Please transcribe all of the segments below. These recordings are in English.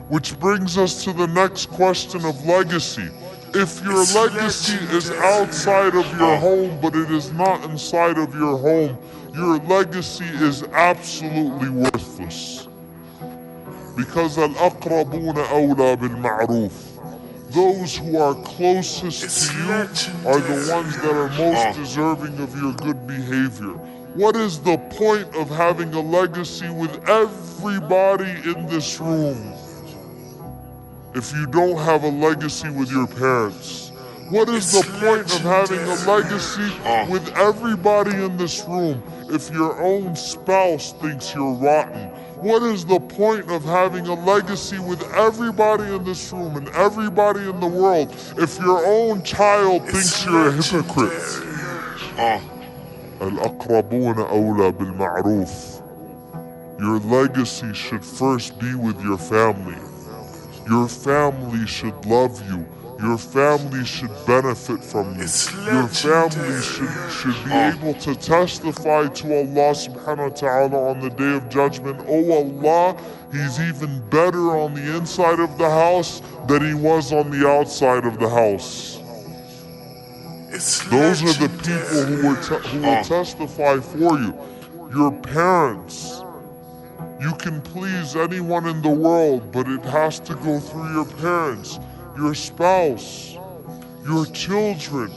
Which brings us to the next question of legacy. If your legacy is outside of your home, but it is not inside of your home, your legacy is absolutely worthless. Because al-aqrabuna awla bil-ma'roof. Those who are closest to you are the ones that are most deserving of your good behavior. What is the point of having a legacy with everybody in this room if you don't have a legacy with your parents? What is the point of having a legacy with everybody in this room if your own spouse thinks you're rotten? What is the point of having a legacy with everybody in this room and everybody in the world if your own child thinks you're a hypocrite? Al-aqrabuna awla bil-ma'roof. Your legacy should first be with your family. Your family should love you. Your family should benefit from you. Your family should be able to testify to Allah subhanahu wa ta'ala on the day of judgment. Oh Allah, he's even better on the inside of the house than he was on the outside of the house. Those are the people who will testify for you. Your parents. You can please anyone in the world, but it has to go through your parents, your spouse, your children.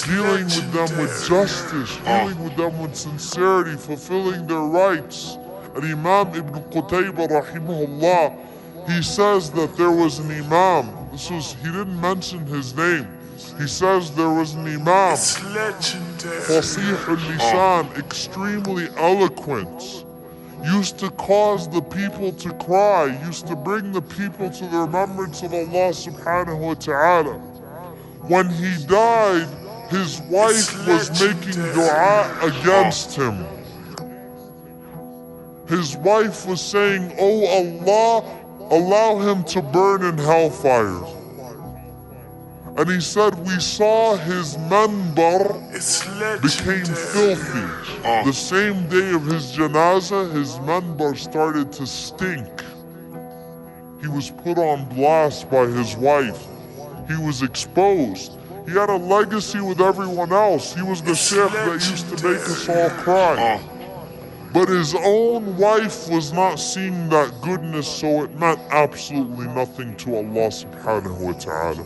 Dealing with them with justice, dealing with them with sincerity, fulfilling their rights. And Imam Ibn Qutaybah rahimahullah, he says that there was an Imam. He didn't mention his name. He says there was an Imam, Fasih al-Lisan, extremely eloquent. Used to cause the people to cry, used to bring the people to the remembrance of Allah subhanahu wa ta'ala. When he died, his wife was making dua against him. His wife was saying, "Oh Allah, allow him to burn in hellfire." And he said, we saw his manbar became filthy. The same day of his janazah, his manbar started to stink. He was put on blast by his wife. He was exposed. He had a legacy with everyone else. He was the sheikh that used to make us all cry. But his own wife was not seeing that goodness, so it meant absolutely nothing to Allah subhanahu wa ta'ala.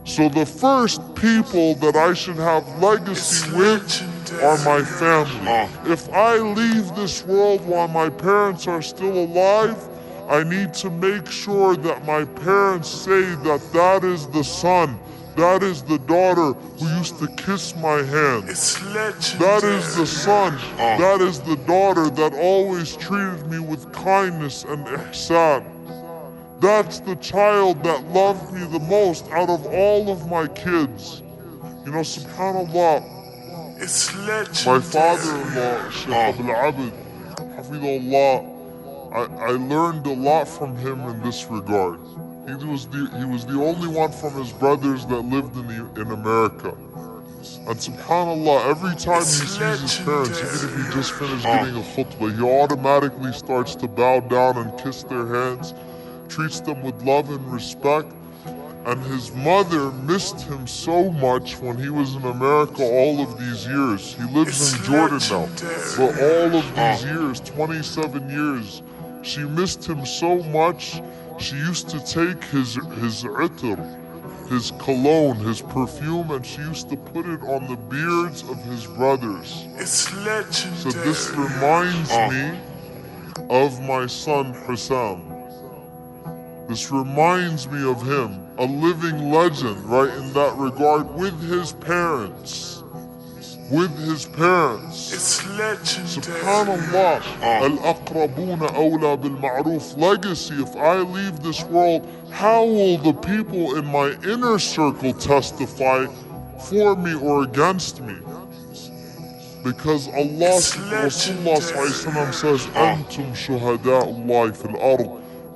So the first people that I should have legacy with are my family. If I leave this world while my parents are still alive, I need to make sure that my parents say that that is the son, that is the daughter who used to kiss my hand. That is the son, that is the daughter that always treated me with kindness and ihsan. That's the child that loved me the most out of all of my kids. You know, subhanAllah, my father-in-law, Shaykh Abul Abd, Hafidullah, I learned a lot from him in this regard. He was the only one from his brothers that lived in America. And subhanAllah, every time he sees his parents, even if he just finished getting a khutbah, he automatically starts to bow down and kiss their hands, treats them with love and respect. And his mother missed him so much when he was in America all of these years. He lives in Jordan now, but all of these years, 27 years, she missed him so much. She used to take his itr, his cologne, his perfume, and she used to put it on the beards of his brothers. So this reminds me of my son Hussam. This reminds me of him, a living legend, right, in that regard, with his parents. With his parents. Subhanallah, al-aqrabuna awla bil-ma'roof. Legacy, if I leave this world, how will the people in my inner circle testify for me or against me? Because Allah, Rasulullah says, Antum shuhada'ullahi fil ard.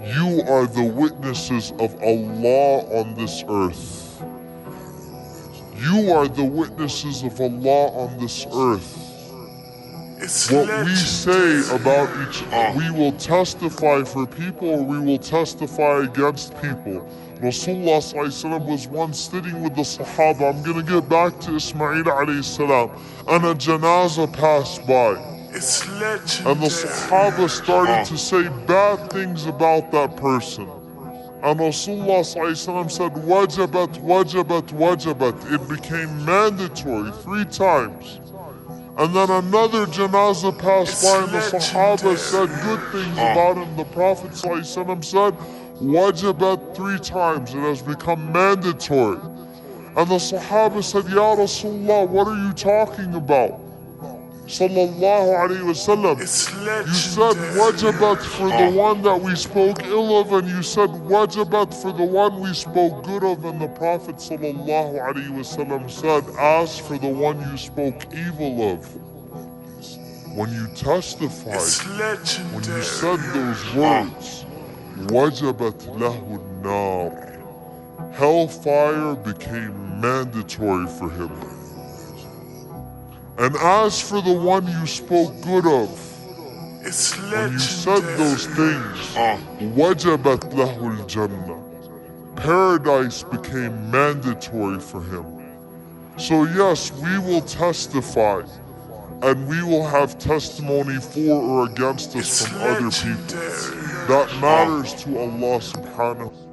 You are the witnesses of Allah on this earth. You are the witnesses of Allah on this earth. what we say about each other, we will testify for people or we will testify against people. Rasulullah ﷺ was once sitting with the Sahaba. I'm going to get back to Ismail alayhi salam. And a janazah passed by. And the Sahaba started to say bad things about that person. And Rasulullah ﷺ said, wajabat, wajabat, wajabat. It became mandatory 3 times. And then another janazah passed by and the Sahaba said good things about him. The Prophet ﷺ said, wajabat 3 times. It has become mandatory. And the Sahaba said, Ya Rasulullah, what are you talking about? Sallallahu alayhi wasallam. You said wajabat for the one that we spoke ill of, and you said wajabat for the one we spoke good of, and the Prophet sallallahu alayhi wasallam said, ask for the one you spoke evil of. When you testified, when you said those words, wajabat lahu nar, hellfire became mandatory for him. And as for the one you spoke good of, when you said those things, wajabat lahu al-jannah, paradise became mandatory for him. So yes, we will testify, and we will have testimony for or against us from other people. That matters to Allah subhanahu wa ta'ala.